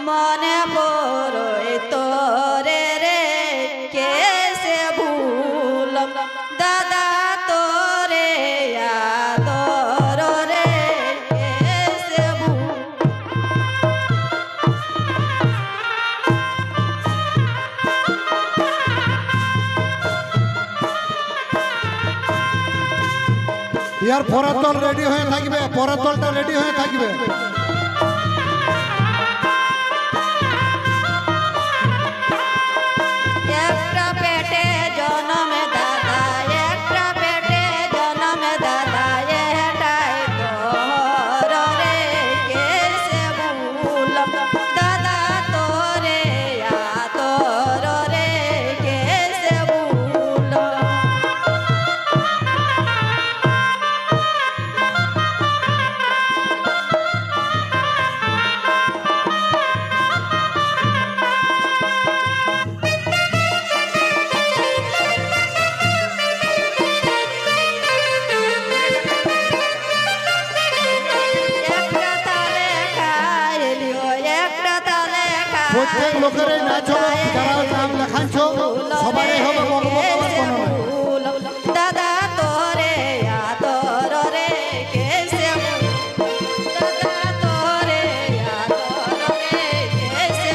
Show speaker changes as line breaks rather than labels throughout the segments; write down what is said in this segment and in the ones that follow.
মনে পড়ে তোরে রে কেসে ভুলম দাদা তোরে আদর রে কেসে ভুল
ইয়ার পরের দল রেডি হয়ে থাকবে, পরের দলটা রেডি হয়ে থাকবে।
একটা পেটে জনম দাদা একটা পেটে জনম দাদা এটাই তোর রে কেসে ভুলম দাদা তোরে আদর রে কেসে ভুলম
প্রত্যেক লোকের নাচ হবে, যারা নাম লেখাচ্ছ সবাই হবে ভগবত বর্ণনা।
দাদা তোরে আদর রে কেসে দাদা তোরে আদর রে কেসে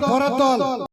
পরের দল